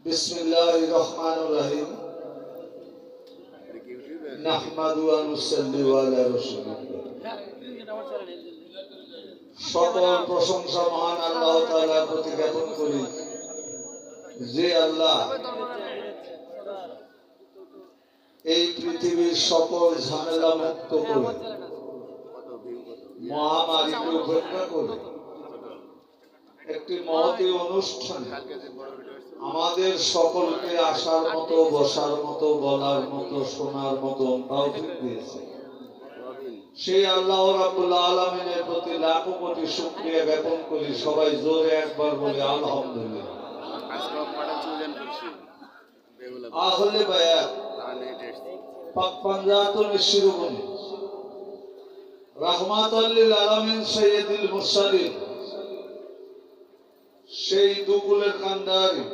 বিসমিল্লাহির রহমানির রহিম। নাহমাদু ওয়া নুসাল্লি আলা রাসূলিল্লাহ। সকল প্রশংসা মহান আল্লাহ তাআলার প্রতি জ্ঞাপন করি, যে আল্লাহ এই পৃথিবীর সকল ঝামেলা মুক্ত করে, মহামারীকে উপেক্ষা করে একটি মহতী অনুষ্ঠানে আমাদের সকলকে আসার মতো, বসার মতো, বলার মতো, শোনার মতো তৌফিক দিয়েছে। সেই আল্লাহ রাব্বুল আলামিনের প্রতি লাখো কোটি শুকরিয়া জ্ঞাপন করি। সবাই জোরে একবার বলি আলহামদুলিল্লাহ। আহলে বায়াত পাক পাঞ্জাতনের শিরোমণি রাহমাতাল লিল আলামিন সাইয়্যিদুল মুরসালিন, সেই দুকুলের কান্ডারি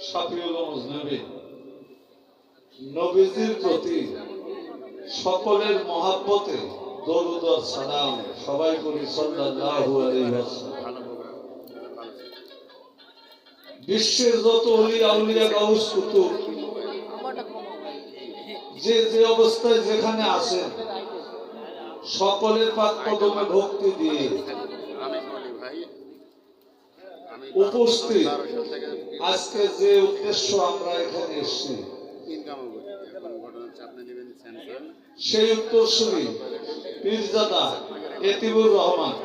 শাফিউল মুজনিবিন নবীজির প্রতি সকলের মহাব্বতে দরুদ ও সালাম সবাই করি সাল্লাল্লাহু আলাইহি ওয়াসাল্লাম। বিশ্বের যত ওলি আউলিয়া গাউস কুতুব যে যে অবস্থায় যেখানে আছেন, সকলের পাক কদমে ভক্তি দিয়ে উপস্থিত আজকে যে উদ্দেশ্য আমরা এখানে এসেছি, সেই উত্তরসূরি পীরজাদা এতিবুর রহমান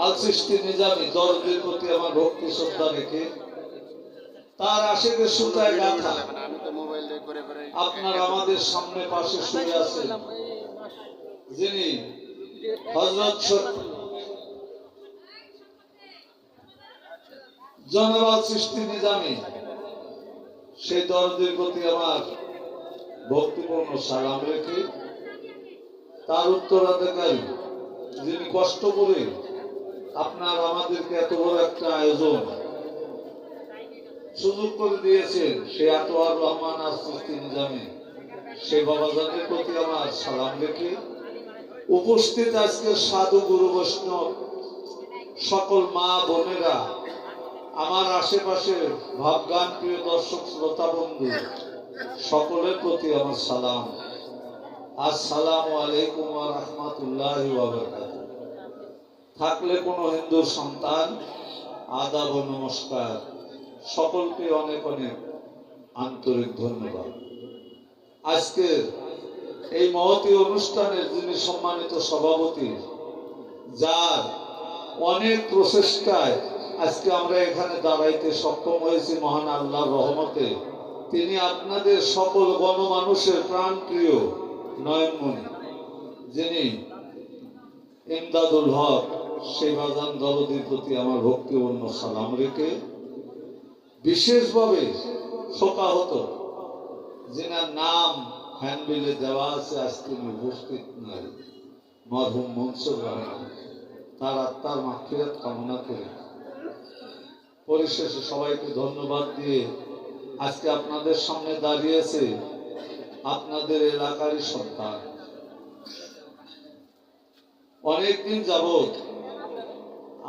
আল চিশতি নিজামী দরদির প্রতি আমার ভক্তি শ্রদ্ধা রেখে তার আশিকের সুতায় গাঁথা আপনার আমাদের সামনে পাশে শুয়ে আছেন, যিনি হযরত জনাব আল চিশতি নিজামী, সেই দরদির প্রতি আমার ভক্তিপূর্ণ সালাম রেখে তার উত্তরাধিকারী, যিনি কষ্ট করে আপনার আমাদেরকে এত বড় একটা আয়োজন সুযোগ করে দিয়েছেন, সে আতোয়ার রহমান আল চিশতি নিজামী, সেই বাবাজানের প্রতি আমার সালাম রেখে উপস্থিত আজকের সাধু গুরু বৈষ্ণব সকল মা বোনেরা, আমার আশেপাশে ভাবগান প্রিয় দর্শক শ্রোতা বন্ধু সকলের প্রতি আমার সালাম। আসসালামু আলাইকুম ওয়া রাহমাতুল্লাহি ওয়া বারাকাতুহু। থাকলে কোনো হিন্দুর সন্তান, আদাব ও নমস্কার। সকলকে অনেক অনেক আন্তরিক ধন্যবাদ। আজকের এই মহতী অনুষ্ঠানের যিনি সম্মানিত সভাপতি, যার অনেক প্রচেষ্টায় আজকে আমরা এখানে দাঁড়াইতে সক্ষম হয়েছি মহান আল্লাহর রহমতে, তিনি আপনাদের সকল গণমানুষের প্রাণপ্রিয় নয়নমণি, যিনি ইমদাদুল হক, সেই বাজান দরদির প্রতি আমার ভক্তিপূর্ণ সালাম রেখে বিশেষভাবে শোকাহত, যিনার নাম হ্যান্ডবিলে দেওয়া আছে, আজকে উপস্থিত নাই, মরহুম মনসুর রহমান, তার আত্মার মাগফিরাত কামনা করে পরিশেষে সবাইকে ধন্যবাদ দিয়ে আজকে আপনাদের সামনে দাঁড়িয়েছে আপনাদের এলাকারই সন্তান। অনেকদিন যাবৎ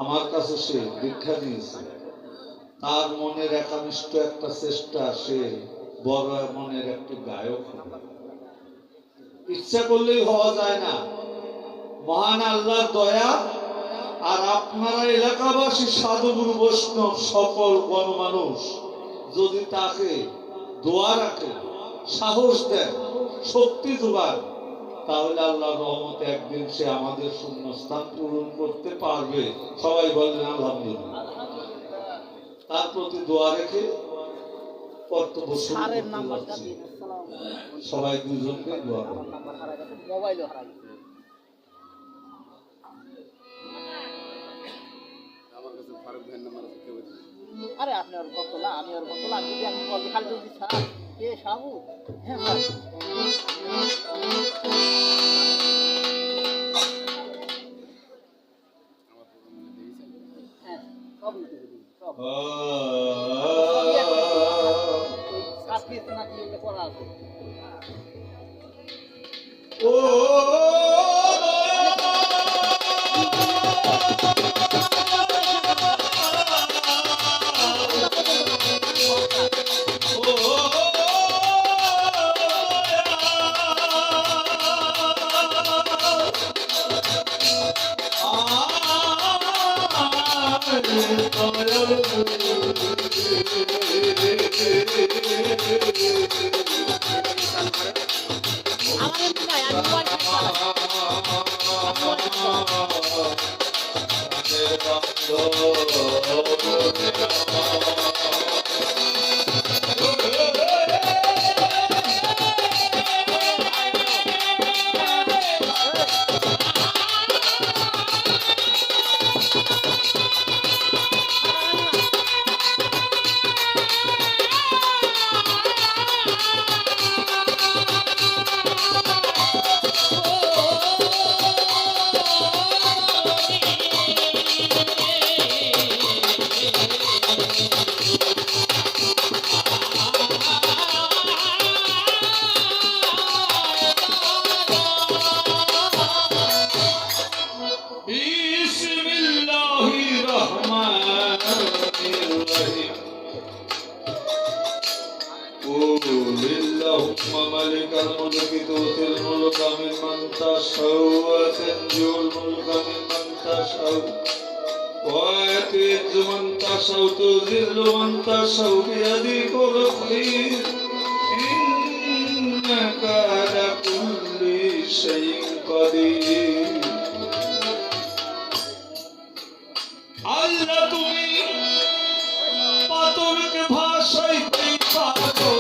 আমার কাছে সে দীক্ষা নিয়েছে, তার মনের একানিষ্ঠ একটা চেষ্টা, সে বড় মনের একটি গায়ক হবে। ইচ্ছা করলেই হওয়া যায় না, মহান আল্লাহর দয়া আর আপনারা এলাকাবাসী সাধুগুরু বৈষ্ণব সকল গণমানুষ যদি তাকে দোয়া রাখে, সাহস দেন, শক্তি যোগান, তাহলে আল্লাহর রহমতে একদিন সে আমাদের শূন্যস্থান পূরণ করতে পারবে। সবাই বললেন আলহামদুলিল্লাহ। তার প্রতি দোয়া রেখে কর্তব্য সবাই দুজনকে দোয়া করেন। আরে আপনি আর কত না, আমি আর কত না, যদি আমি বলি খালি যদি ছাড়া কে সাবু। হ্যাঁ ভাই, হ্যাঁ সব সব আজকে না কি করা আছে। ও আমার এমনি নাই, আমি মোবাইল চালাই। আমি মোবাইল চালাই। বিসমিল্লাহির রহমানির রহিম। قل اللهم مالك الملك تؤتي الملك ممن تشاء وتنزع الملك ممن تشاء وتعز من تشاء وتذل من تشاء بيدك الخير إنك على كل شيء قدير। আল্লাহ তুমি পাথরকে ভাসাইতে পারো,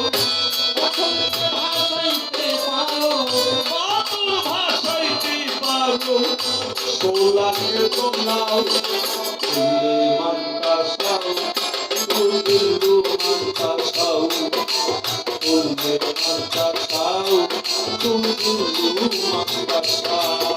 পাথরকে ভাসাইতে পারো, পাথর ভাসাইতে পারো, সোলাকে তোলাও তুমি মান্তা সাও, তুমি মান্তা সাও, তুমি মান্তা সাও, তুমি মান্তা সাও।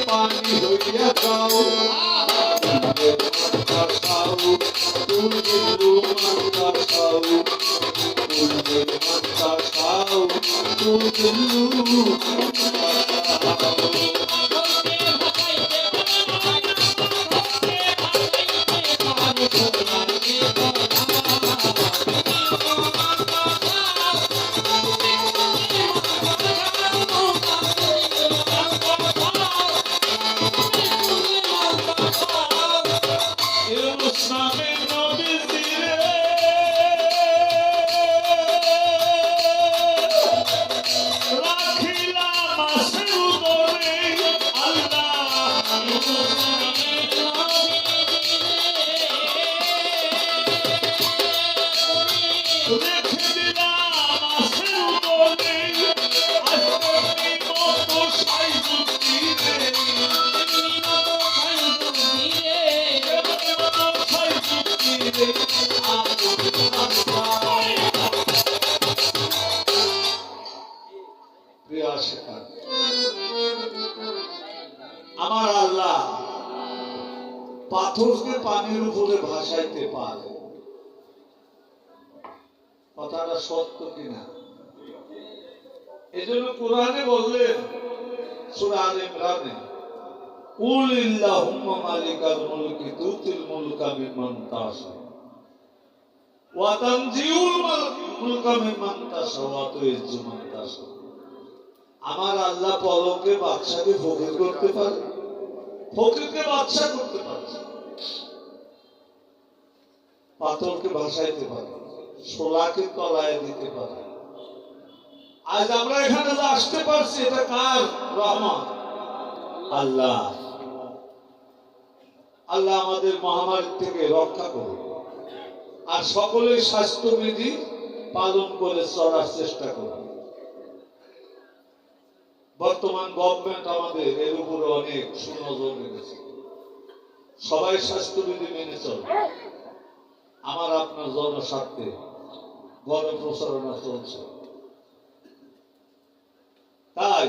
পানি হইয়া যাও রাখিলা পাথরকে পানির উপরে ভাসাইতে পারে। কথাটা সত্য কিনা? এজন্য কোরআনে বললেন সূরা আলে ইমরানে, কুল ইল্লাহুম্মা মালিকাল মুলকি তুতিল মুলকা মিম্মান তাশা ওয়া তানজিউল মুলকা মিম্মান তাশা ওয়া তুইজ্জু মান তাশা। আমার আল্লাহ পরকে বাদশাকে ফকির করতে পারে, ফকিরকে বাদশা করতে পারে, পাথরকে ভাসাইতে পারে, শোলাকে তলায় দিতে পারে। আজ আমরা এখানে যে আসতে পারছি এটা কার রহমত? আল্লাহ। আল্লাহ আমাদের মহামারী থেকে রক্ষা করুন, আর সকলেই স্বাস্থ্যবিধি পালন করে চলার চেষ্টা করুন। বর্তমান গভর্নমেন্ট আমাদের এর উপরে অনেক সুনজর রেখেছে। সবাই স্বাস্থ্যবিধি মেনে চলে। আমার আপনার জনস্বার্থে গণপ্রচারণা চলছে। তাই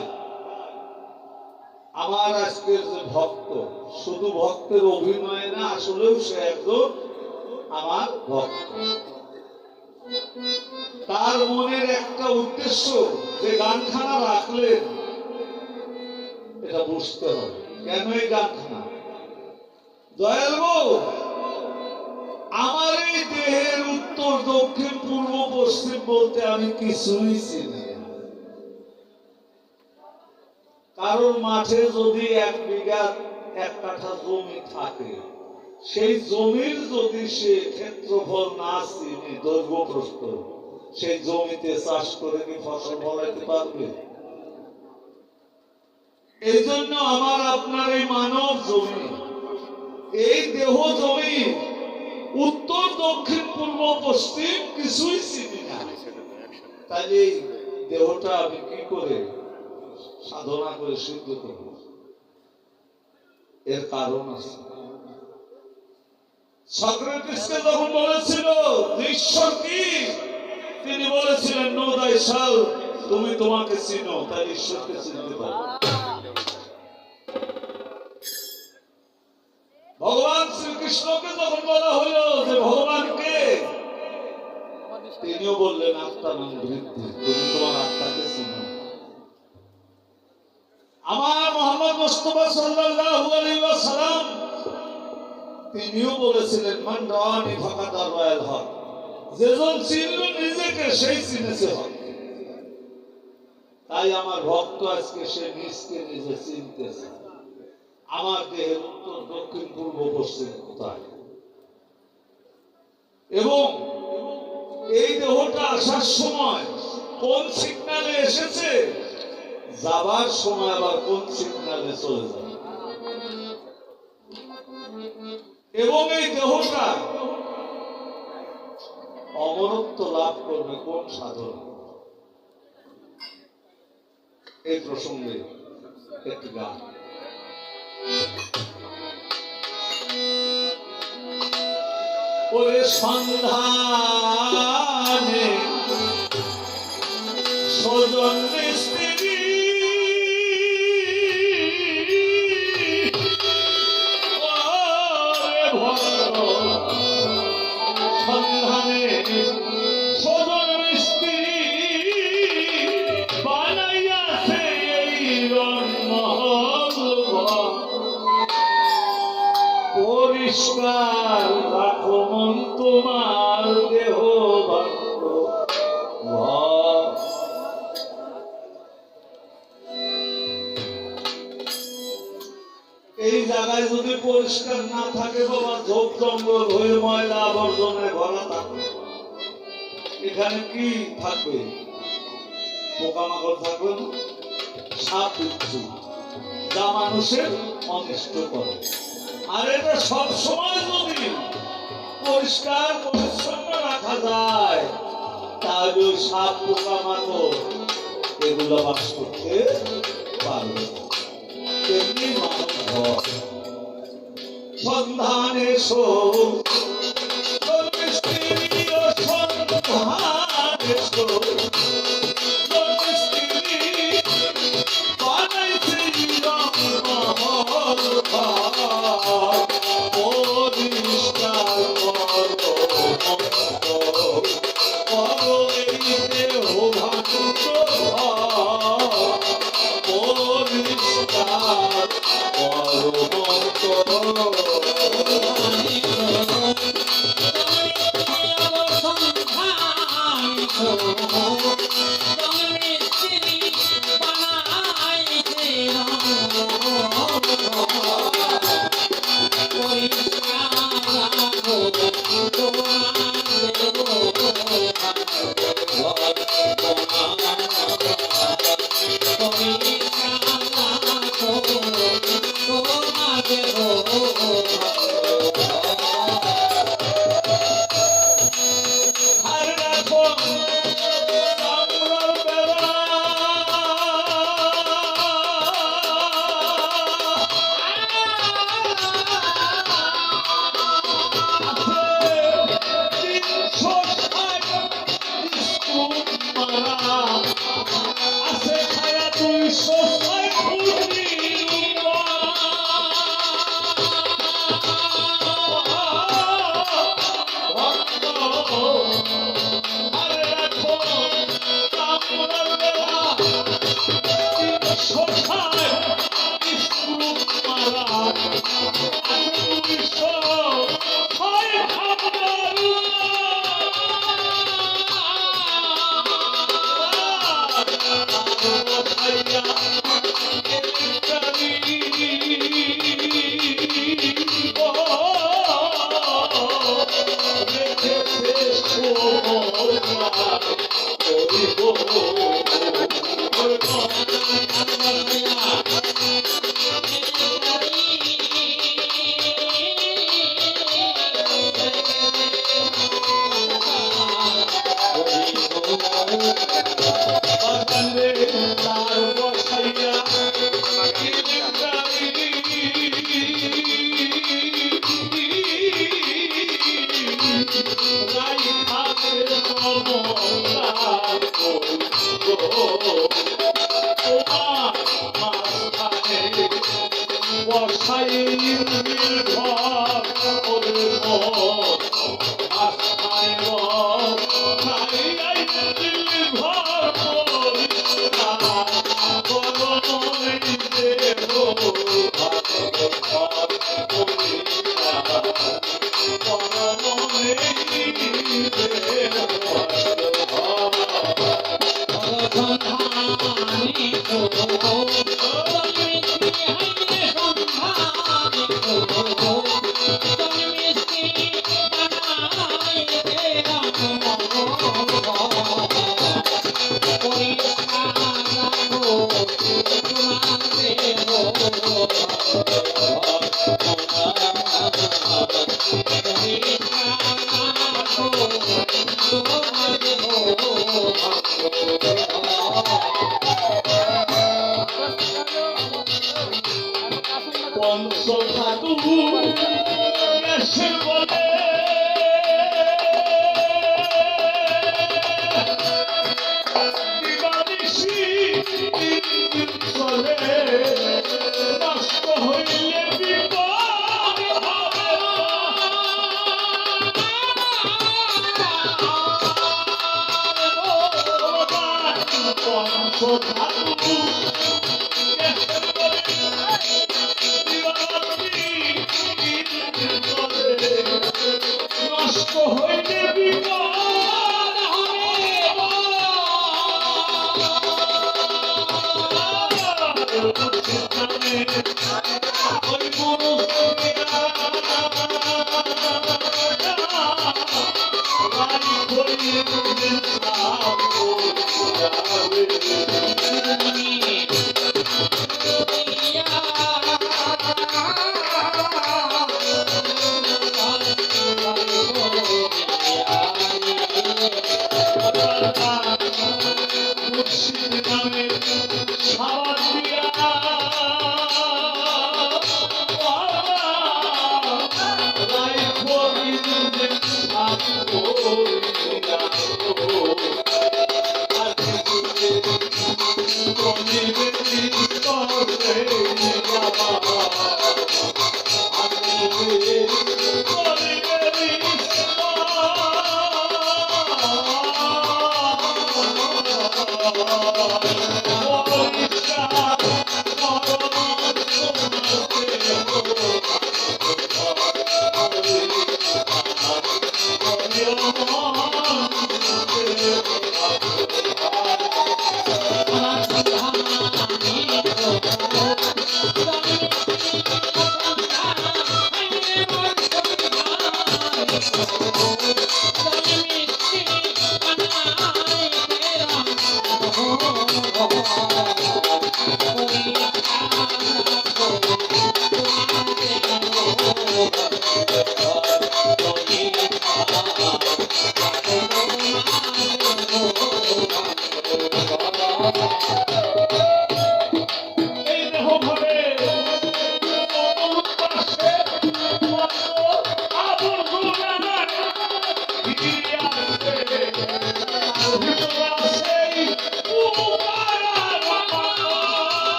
আমার আজকের যে ভক্ত, শুধু ভক্তের অভিনয় না, আসলেও সে একজন আমার ভক্ত। তার মনের একটা উদ্দেশ্য যে গানখানা রাখলেন, এটা বুঝতে হবে কেন এই গানখানা। দয়াল গো, আমার এই দেহের উত্তর দক্ষিণ পূর্ব পশ্চিম বলতে আমি কিছুই চিনি না। কারণ মাঠে যদি 1 বিঘা 1 কাঠা জমি থাকে, সেই জমির যদি সে ক্ষেত্রফল না চিনি, দৈর্ঘ্য প্রস্থ, সেই জমিতে চাষ করে কি ফসল ফলাইতে পারবে? এই জন্য আমার আপনার এই মানব জমি, এই দেহ জমি উত্তর দক্ষিণ পূর্ব পশ্চিম কিছুই চিনি না। তাই এই দেহটা আমি কি করে সাধনা করে সিদ্ধ করব? এর কারণ আছে। সক্রেটিসকে যখন বলেছিল ঈশ্বর কি, তিনি বলেছিলেন নো দাই সেলফ, তুমি তোমাকে চিনো, তাই ঈশ্বরকে চিনতে পারো। ভগবান শ্রীকৃষ্ণকে যখন বলা হলো যে ভগবান কে, তিনিও বললেন আত্মানন্দ বৃদ্ধি, তুমি তোমার আত্মাকে চিনো। আমার মুহাম্মদ মুস্তাফা সাল্লাল্লাহু আলাইহি ওয়াসাল্লাম তিনিও বলেছিলেন মান রানি ফাকাদ রায়াল হক, যেজন চিনল নিজেকে সেই চিনেছে হক। তাই আমার ভক্ত আজকে সে নিজকে নিজে চিনতেছে। আমার দেহের উত্তর দক্ষিণ পূর্ব পশ্চিম কোথায়, এবং এই দেহটা আসার সময় কোন সিগন্যালে এসেছে, যাবার সময় আবার কোন সিগন্যালে চলে যাবে, এবং এই দেহটা অমরত্ব লাভ করবে কোন সাধনা। এই প্রসঙ্গে একটি গান। ওরে সন্ধানে স্বজন স্ত্রী, ওরে ভক্ত সন্ধানে স্বজন স্ত্রী বানাইয়াছে এই রণমহল ঘর। পরিষ্কার রাখো মন তোমার দেহ ভক্ত ঘর। এই জায়গায় যদি পরিষ্কার না থাকে বাবা, ঝোপ জঙ্গল হয়ে ময়লা আবর্জনায় ভরা থাকে, এখানে কি থাকবে? পোকামাকড় থাকবে না, সাপ বিচ্ছু, যা মানুষের অনিষ্ট করে। আর এটা সব সময় যদি পরিষ্কার পরিচ্ছন্ন রাখা যায়, তাহলে সাপ পোকামাকড় এগুলো বাস করতে পারবে। তেমনি মানব ঘর সন্ধানে সন্ধানে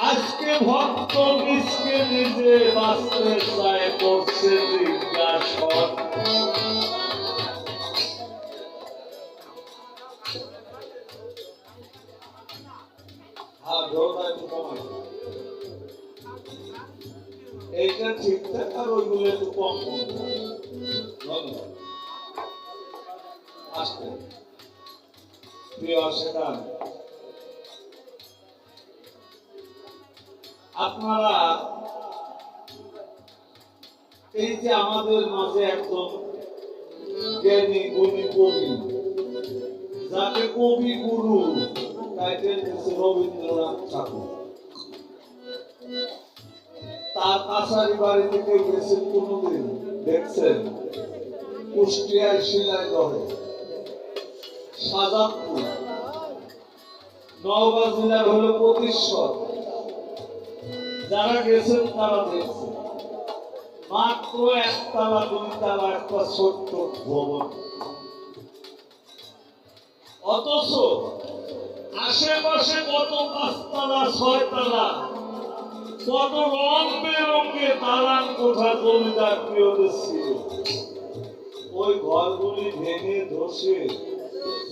আজকে ভক্ত বিষকে নিজে বাঁচতে চায় করছে জিজ্ঞাসন। এইটা ঠিকঠাক আর ওইগুলো একটু কম আসতে প্রিয় আশেকান, আপনারা এই যে আমাদের মাঝে একজন জ্ঞানী গুণী কবি, যাকে কবি গুরু টাইটেল দিয়েছে রবীন্দ্রনাথ ঠাকুর, তার কাছারি বাড়ি থেকে গেছেন কোনদিন দেখছেন? কুষ্টিয়ার শিলাইদহে, সাজাদপুর, নওগাঁ জেলার হলো প্রতিশ্বর। যারা গেছেন তারা দেখছেন মাত্র একতলা দুইতলা একটা ছোট্ট ভবন, অথচ আশেপাশে কত পাঁচতলা ছয়তলা, কত রং বেরঙে দালান কোঠা জমিদার প্রিয়দের ছিল। ওই ঘরগুলি ভেঙে ধসে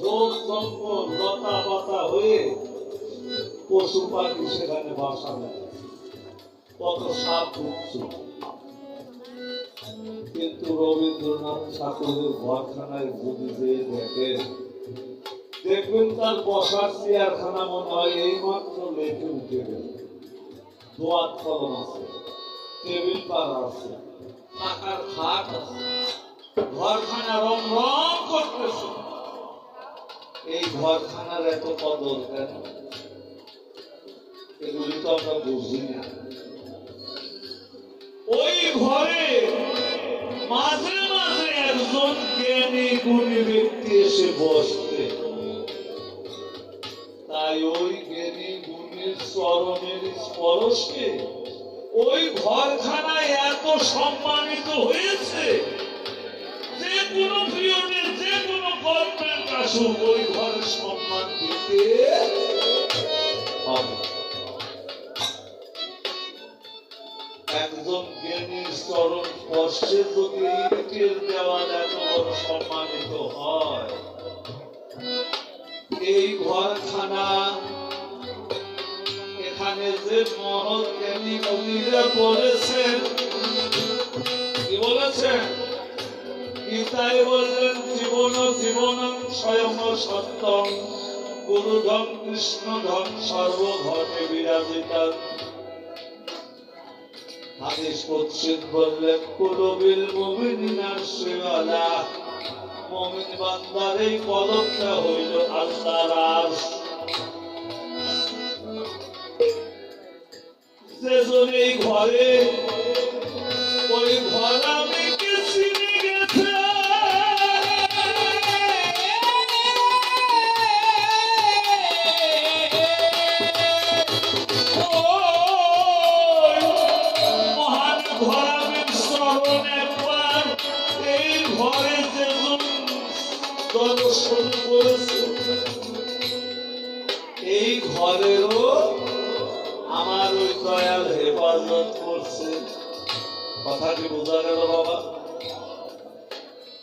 ঝোপ জঙ্গল লতা পাতা হয়ে পশু পাখি সেখানে বাসা দেয়, কত সাপ ঢুকছে। কিন্তু রবীন্দ্রনাথ ঠাকুরের ঘরখানায় যদি যে দেখেন, দেখবেন তার বসার চেয়ারখানা মনে হয় এই মাত্র লেখে উঠে গেল। দোয়াত কলম আছে, টেবিল পার আছে, টাকার খাট আছে, ঘরখানা রং রং করতেছে। এই ঘরখানার এত কদর কেন? এগুলি তো আমরা বুঝি না। ওই ঘরে মাঝে মাঝে একজন জ্ঞানী গুণী ব্যক্তি এসে বসতে, তাই ওই জ্ঞানী গুণীর চরণের স্পর্শে ওই ঘরখানায় এত সম্মানিত হয়েছে, যে কোনো প্রিয়দের যে কোনো গল্পের আসুক ওই ঘরে সম্মান দিতে হবে। একজন জ্ঞানীর চরণ স্পর্শে যদি ইটের দেওয়াল এত বড় সম্মানিত হয়, এই ঘরখানা এখানে যে মহৎ জ্ঞানী কবিরা বলেছেন, কি বলেছেন? গীতায় বললেন জীবন জীবন স্বয়ং সত্যম গুরুধম কৃষ্ণধম সর্বঘটে বিরাজিতা। হাদিস কুদসি বললেন কুলুবিল মুমিনিনা শিওয়ালা, মুমিন বান্দার এই কদমটা হইল আল্লাহর আরশ। যেজন এই ঘরে, ওই ঘর আমি চিনে গেছে। মহান ঘর আমি স্মরণ একবার এই ঘরে যেজন দর্শন করেছে, এই ঘরেরও আমার ওই দয়াল হেফাজত করছে। কথাটি বোঝা গেল বাবা?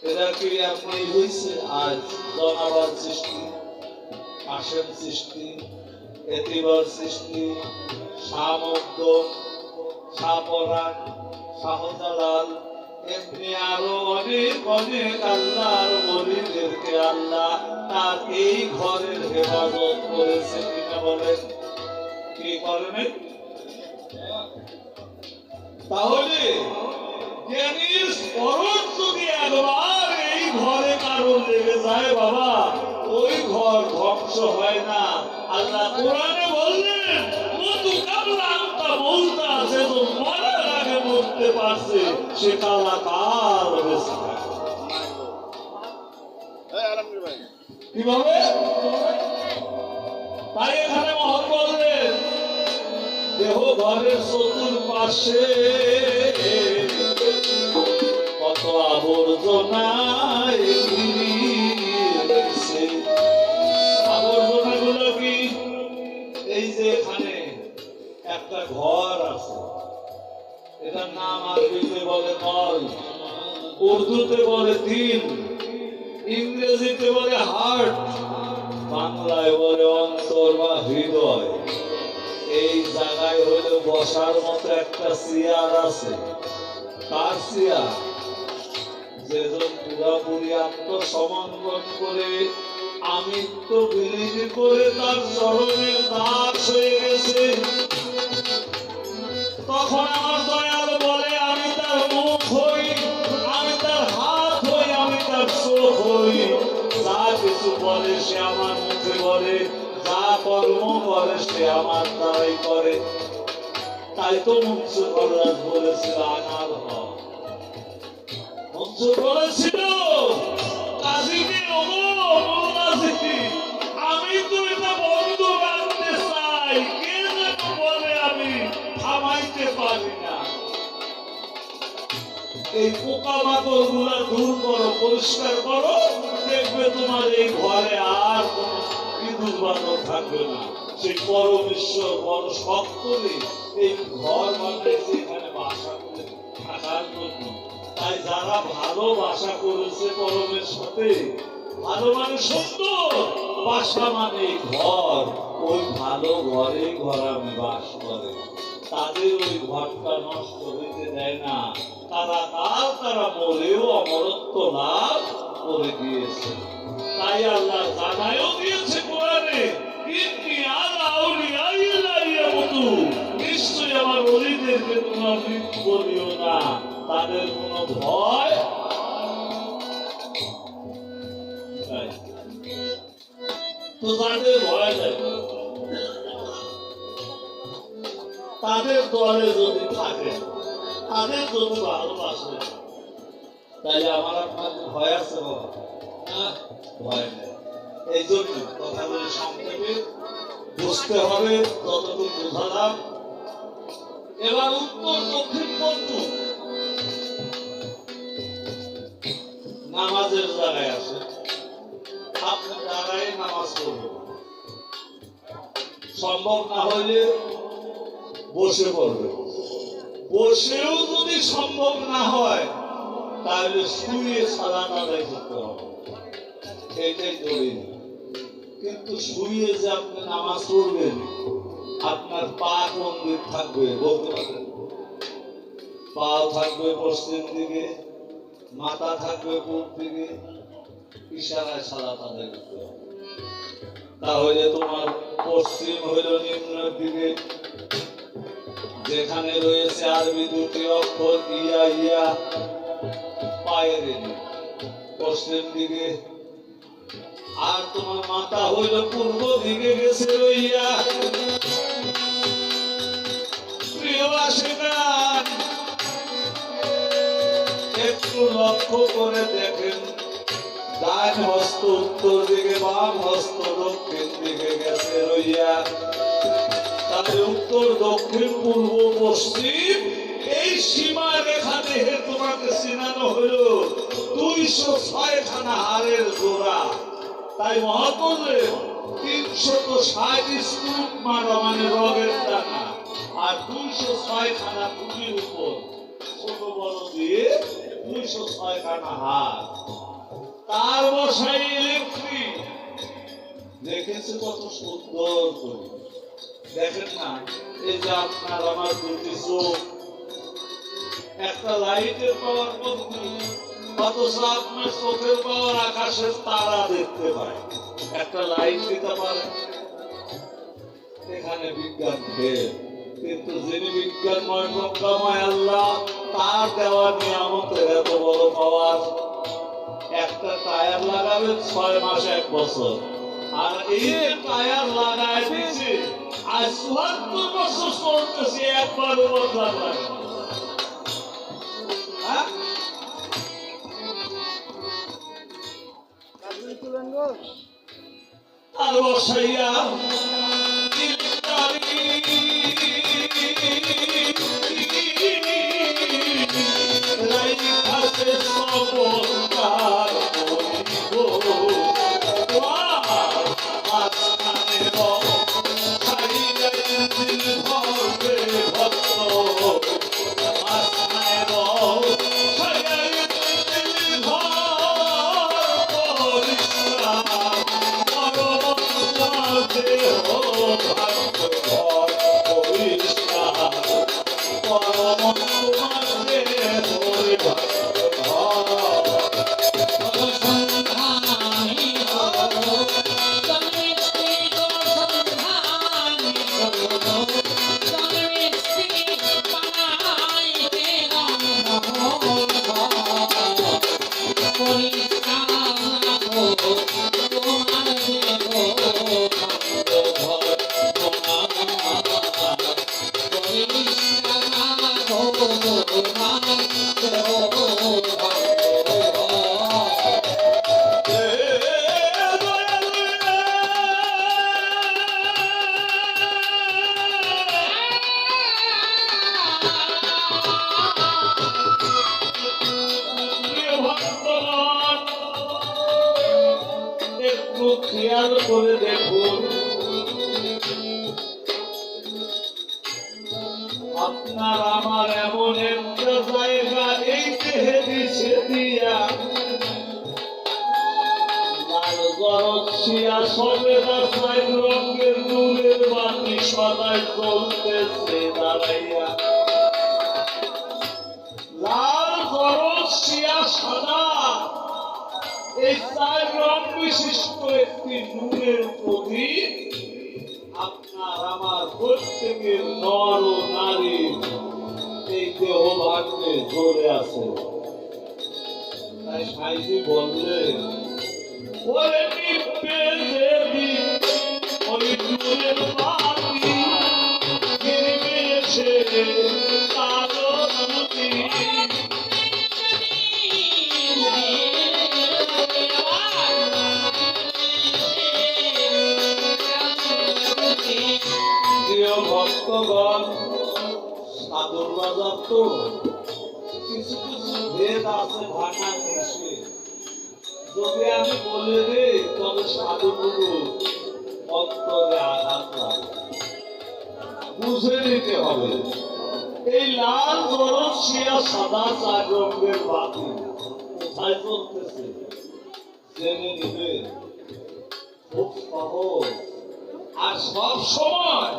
এরা কি এমনি হয়েছে? আজ জনাবার সৃষ্টি, কাশেম সৃষ্টি, এতিবার সৃষ্টি, শামদ্দ, শাহপরাণ, শাহজালাল, এমনি আরো অনেক অনেক আল্লাহর ওলিদেরকে আল্লাহ তার এই ঘরের হেফাজত করেছে কিনা বলেন? কি করবেন? তাহলে জ্ঞানীর স্মরণ যদি একবার এই ঘরে কারো লেগে যায় বাবা, ওই ঘর ধ্বংস হয় না। আল্লাহ কোরআনে বললেন মধু কামলা আন্তা মৌতা, যে তো মরার আগে মরতে পারছে সে কালাকার বেঁচে থাকে। কিভাবে? তাই এখানে মহৎ বললেন দেহ ঘরের চতুর্পাশে কত আবর্জনা ঘিরেছে। আবর্জনা গুলো কি? এই যে এখানে একটা ঘর আছে, এটার নাম আরবিতে বলে নল, উর্দুতে বলে দিল, ইংরেজিতে বলে হার্ট, বাংলায় বলে অন্তর বা হৃদয়। এই জায়গায় হইলে বসার মতো একটা চেয়ার আছে। কার চেয়ার? যেজন পুরাপুরি আত্মসমর্পণ করে আমিত্ব বিলীন করে তার চরণের দাস হয়ে গেছে, তখন আমার দয়াল বলে আমি তার মুখ হই, আমি তার হাত হই, আমি তার চোখ হই। যা কিছু বলে সে আমার মুখে বলে, যা কর্ম করে সে আমার দ্বারাই করে। তাই তো মনসুর আল্লাহ বলেছিল আনার হক। মনসুর বলেছিল কাজীকে আমি তো এটা বন্ধ রাখতে চাই, কে যেন বলে আমি থামাইতে পারি না। এই পোকামাকড় গুলা দূর করো, পরিষ্কার করো, দেখবে তোমার এই ঘরে আর কোন ইঁদুর বাঁদর থাকবে না। সেই পরমেশ্বর বড় শক্ত এই ঘর বানিয়েছে এখানে বাসা করে থাকার জন্য। তাই যারা ভালো বাসা করেছে পরমের সাথে, ভালো মানে সুন্দর, বাসা মানে ঘর, ওই ভালো ঘরে ঘর আমি বাস করে, তাদের ওই ঘরটা নষ্ট হইতে দেয় না। তারা কাল তারা মরেও অমরত্ব লাভ করে দিয়েছে। তাই আল্লাহ জানায়ও দিয়েছে কোরআনে, নিশ্চয়ই আমার ওলিদেরকে তোমরা মৃত্যু বলিও না, তাদের কোনো ভয় তো তাদের ভয় নেই। তাদের দলে যদি থাকে, তাদের যদি ভালোবাসে, তাহলে আমার আপনার ভয় আছে বাবা? ভয় নেই। এই জন্য কথাগুলি সংক্ষেপে বুঝতে হবে, যতটুকু বোঝালাম। এবার উত্তর দক্ষিণ পশ্চিম নামাজের জায়গায় আসে, আপনি দাঁড়ায় নামাজ পড়বেন, সম্ভব না হইলে বসে পড়বেন। বসেও যদি সম্ভব না হয় তাহলে শুয়ে সালাত আদায় করতে হবে, এটাই দলিল। কিন্তু শুয়ে যে আপনি নামাজ পড়বেন, আপনার পা কোন দিক থাকবে বলতে পারেন? পা থাকবে পশ্চিম দিকে, মাথা থাকবে পূর্ব দিকে, ইশারায় সালাত আদায় করতে হবে। তাহলে তোমার পশ্চিম হইল নিম্নের দিকে, যেখানে রয়েছে আরবি দুটি অক্ষর ইয়া ইয়া, পায়ের পশ্চিম দিকে। আর তোমার মাথা হইল পূর্ব দিকে গেছে রইয়া। প্রিয় বাসিন্দাগণ, একটু লক্ষ্য করে দেখেন, ডান হস্ত উত্তর দিকে, বাম হস্ত দক্ষিণ দিকে গেছে রইয়া। তাহলে উত্তর দক্ষিণ পূর্ব পশ্চিম এই সীমা রেখা দেখে তোমাকে চিনানো হলো 206 খানা হাড়ের জোড়া। তাই মহাপৌরে 360 স্তূপ মারা মানে রগের টানা, আর 206 খানা খুঁটির উপর ছোট বড় দিয়ে 206 খানা হাড়। তার বসাই ইলেকট্রিক। দেখেছে কত সুন্দর করে, দেখেন না? এই যে আপনার আমার দুটি চোখ, একটা লাইটের পাওয়ার মধ্যে, অথচ আপনার চোখের পাওয়ার আকাশের তারা দেখতে পায়। একটা লাইট দিতে পারে, এখানে বিজ্ঞান ফেল। কিন্তু যিনি বিজ্ঞানময় প্রজ্ঞাময় আল্লাহ, তার দেওয়া নিয়ামতের এত বড় পাওয়ার। একটা টায়ার লাগাবে 6 মাস 1 বছর, আর এই যে টায়ার লাগায় দিচ্ছে আজ 74 বছর চলতেছে, একবারও বদলার লাগে না। আর বসাইয়া রাইখাছে সবকার করিব, মাঝখানে ছাইয়া দিল ভরবে ভক্ত, মাঝখানে ছাইয়া দিল ভর করিস না, দেহ ভাগ্য ভর করিস না, পরম তোমার দেহ ভাগ্য ভর। একটু খেয়াল করে দেখুন, আপনার আমার এমন একটা জায়গা এই দেহে দিছে দিয়া, লাল জরৎসিয়া সবেদা 4 রঙের নূরের বাতি সদাই জ্বলতেছে দাঁড়াইয়া। লাল জরৎসিয়া সাদা এই 4 রং বিশিষ্ট একটি নূরের প্রদীপ আপনার আমার প্রত্যেকের নর ও নারী এই দেহ ভাগ্যে জ্বলে আছে। তাই সাইজি বললেন, ওরে নিবে দেবী ওই নূরের বাতি, নিবে সে কালো নদী। ভক্তগণ, সাধুর বাজার তো কিছু কিছু ভেদ আছে, ভাঙা নিষে। যদি আমি বলে দিই তবে সাধুগুরু অন্তরে আঘাত লাগে, বুঝে নিতে হবে। এই লাল জলসিয়া সাদা চার রঙের বাতি কোথায় চলতেছে জেনে নিবে খুব সহজ। আর সব সময়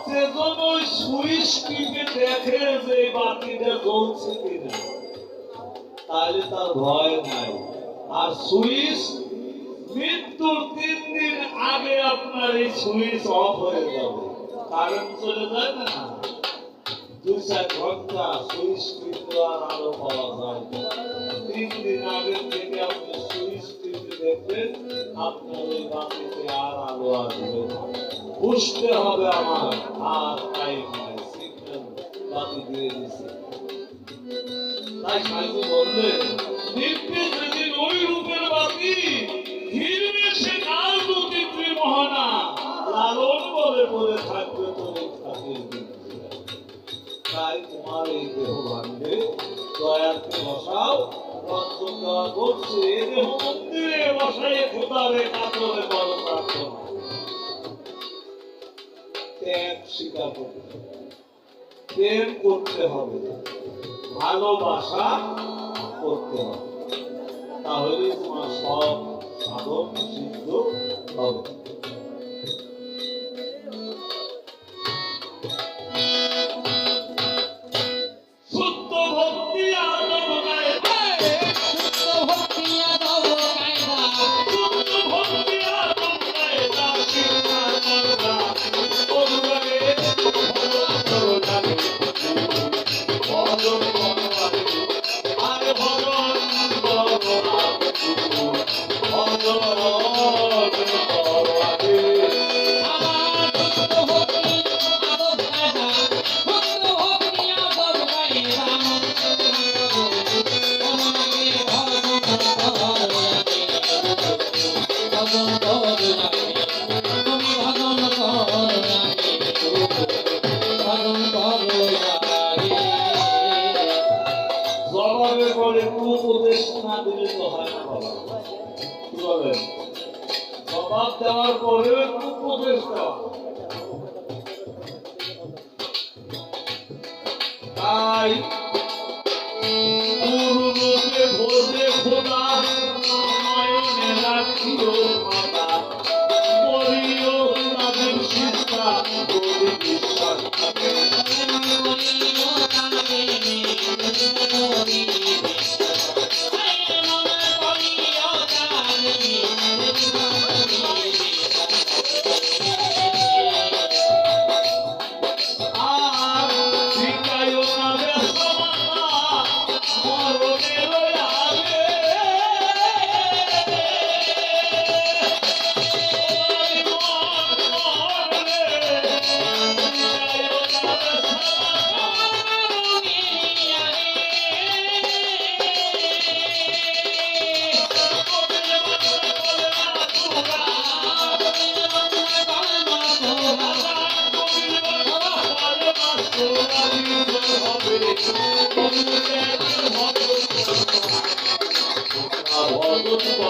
সেজন্য ওই সুইচ টিপে দেখে যে এই বাতিটা জ্বলছে কিনা, তাহলে তার ভয় নাই। আর সুইচ মৃত্যুর 3 দিন আগে আপনার এই সুইচ অফ হয়ে যাবে, কারেন্ট চলে যায় না, 2-4 ঘন্টা সুইচ টিপে আর আলো পাওয়া যায় না। 3 দিন আগে থেকে আপনি সুইচ টিপে দেখবেন আপনার ওই বাতিতে আর আলো আসবে না। বুঝতে হবে আমার আর টাইম নাই, সিগন্যাল বাতি দিয়ে দিছে। তাই সাইজি বললেন নিত্যে যেদিন ওই রূপের বাতি ঘিরবে সে কাল দুতিত্রী মহানা, লালন বলে পড়ে থাকবে তোর খাতির দিন। তাই তোমার এই দেহ ভাঙবে, দয়াকে বসাও, রঞ্জন দেওয়া করছে এই দেহ মন্দিরে বসাই খোদারে কাতরে বড় প্রার্থনা। ত্যাগ স্বীকার করতে হবে, প্রেম করতে হবে, ভালোবাসা করতে হবে, তাহলে তোমার সব সাধন সিদ্ধ হবে। শুদ্ধ ভক্তি আদব কায়দা, শুদ্ধ ভক্তি আদব কায়দা শিক্ষা করবা করবে জবাবে বলে উপদেশ না দিলে তো হয় না বাবা। কি বলেন? জবাব দেওয়ার পরে উপদেশ দেওয়া। তাই গুরুরূপে ভোজে খোদা নয়নে রাখিও মাতা, করিও তাদের শিক্ষা যদি বিশ্বাস থাকে।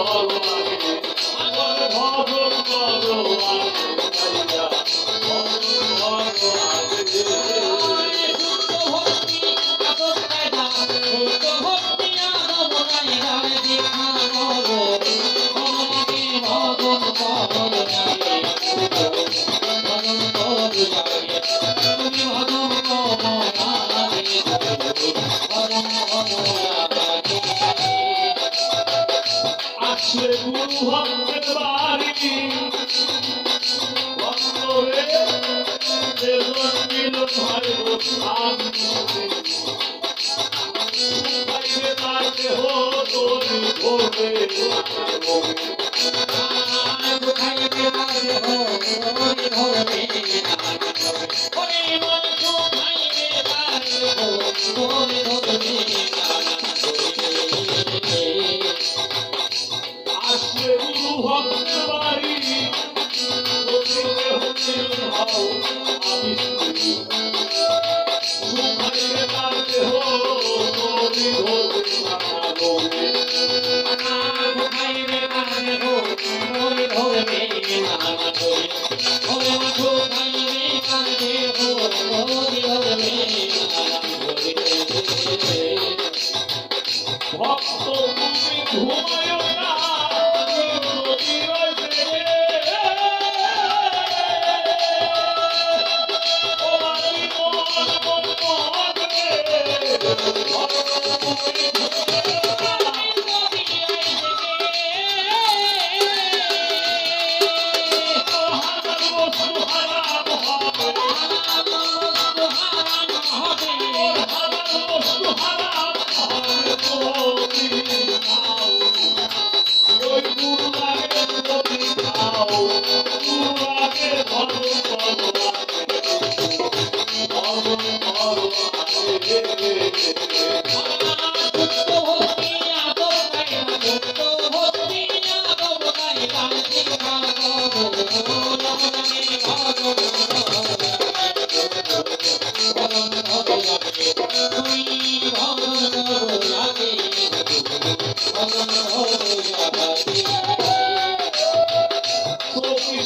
Oh, ভক্ত তুমি ঘুমায়ো না নদী রয়েছে ও আমি মন মন মন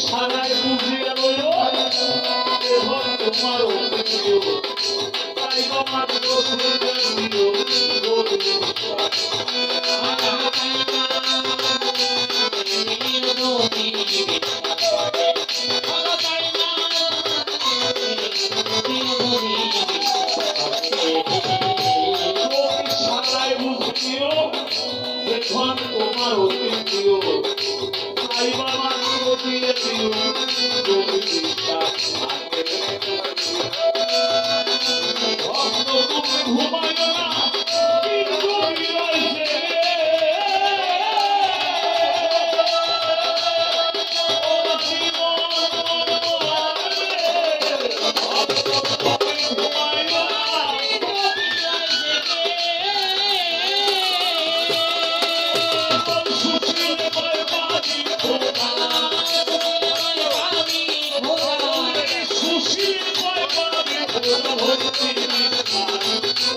সারায় বুঝিয়ে রইল এবং তোমার অতিথিও তাই আমার সারায় বুঝিও এখন তোমার অতিথিও তাই বাবা দিয়ে দিও তুমি বিশ্বাস ভক্ত তুমি ঘুমায় না কিন্তু রয়েছে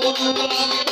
অনুরাগে